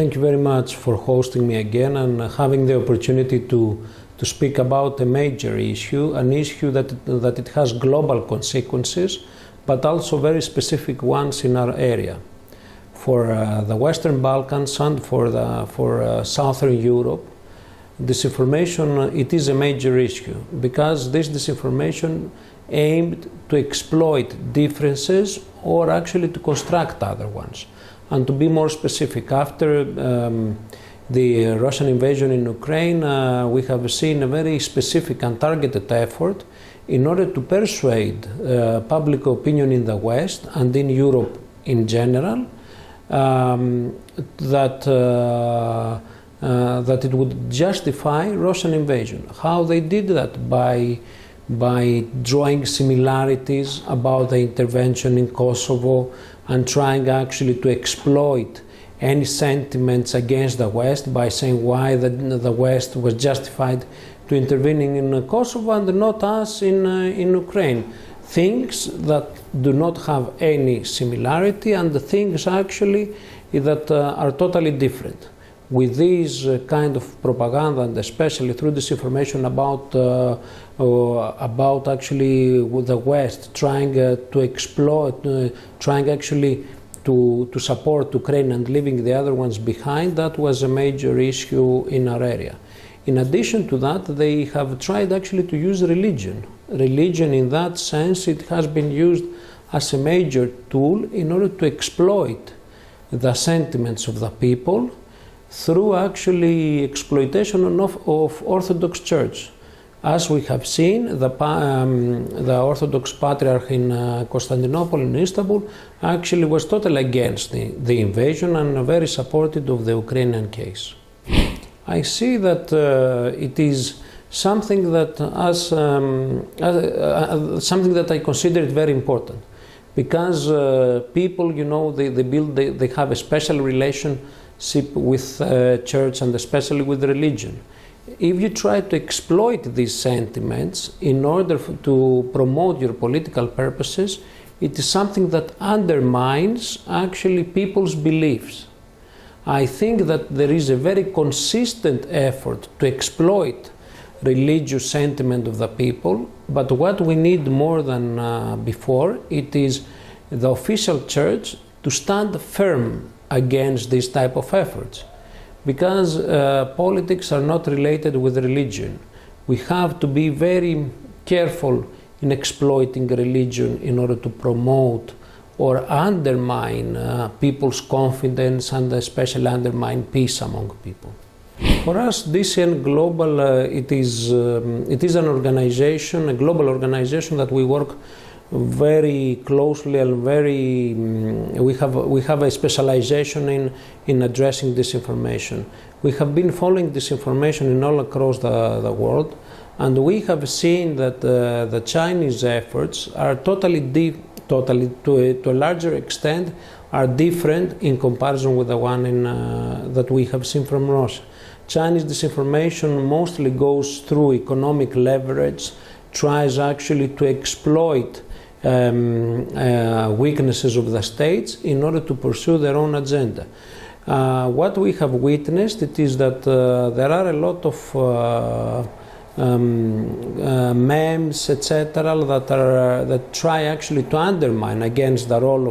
Thank you very much for hosting me again and having the opportunity to speak about a major issue, an issue that it has global consequences, but also very specific ones in our area. For the Western Balkans and for Southern Europe, disinformation, it is a major issue because this disinformation aimed to exploit differences or actually to construct other ones. And to be more specific, after the Russian invasion in Ukraine, we have seen a very specific and targeted effort in order to persuade public opinion in the West and in Europe in general that it would justify Russian invasion. How they did that? By drawing similarities about the intervention in Kosovo and trying actually to exploit any sentiments against the West by saying why the West was justified to intervening in Kosovo and not us in Ukraine. Things that do not have any similarity and the things actually that are totally different. With this kind of propaganda and especially through disinformation about actually the West trying to exploit, trying actually to support Ukraine and leaving the other ones behind, that was a major issue in our area. In addition to that, they have tried actually to use religion. Religion in that sense, it has been used as a major tool in order to exploit the sentiments of the people through actually exploitation of Orthodox Church. As we have seen, the Orthodox Patriarch in Constantinople in Istanbul actually was totally against the invasion and very supportive of the Ukrainian case. I see that it is something that something that I consider it very important, because people, you know, they have a special relationship with church and especially with religion. If you try to exploit these sentiments in order to promote your political purposes, it is something that undermines actually people's beliefs. I think that there is a very consistent effort to exploit religious sentiment of the people, but what we need more than before, it is the official church to stand firm against this type of efforts. Because politics are not related with religion. We have to be very careful in exploiting religion in order to promote or undermine people's confidence and especially undermine peace among people. For us, DCN Global, it is an organization, a global organization that we work very closely and we have a specialization in addressing disinformation. We have been following disinformation in all across the world, and we have seen that the Chinese efforts are totally to a larger extent are different in comparison with the one that we have seen from Russia. Chinese disinformation mostly goes through economic leverage, tries actually to exploit weaknesses of the states in order to pursue their own agenda. What we have witnessed, it is that there are a lot of memes, etc., that try actually to undermine against the role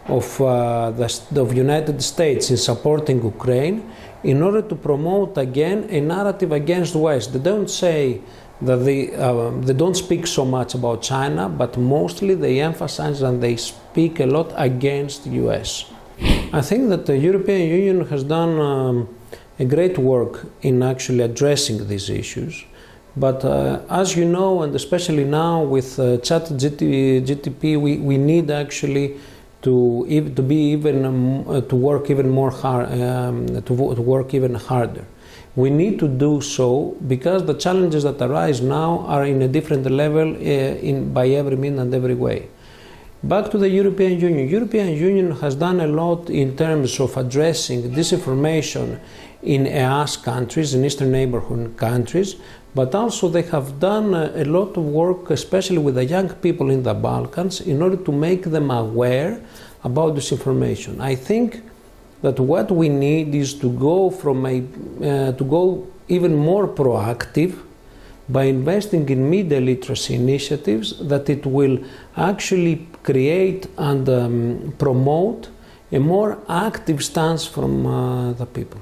of United States in supporting Ukraine in order to promote again a narrative against West. They don't say that they don't speak so much about China, but mostly they emphasize and they speak a lot against the US. I think that the European Union has done a great work in actually addressing these issues. But as you know, and especially now with ChatGPT, we need actually to work even more hard, to work even harder. We need to do so because the challenges that arise now are in a different level by every means and every way. Back to the European Union. European Union has done a lot in terms of addressing disinformation in EAS countries, in Eastern Neighborhood countries, but also they have done a lot of work, especially with the young people in the Balkans, in order to make them aware about disinformation. I think that what we need is to go to go even more proactive by investing in media literacy initiatives, that it will actually create and promote a more active stance from the people.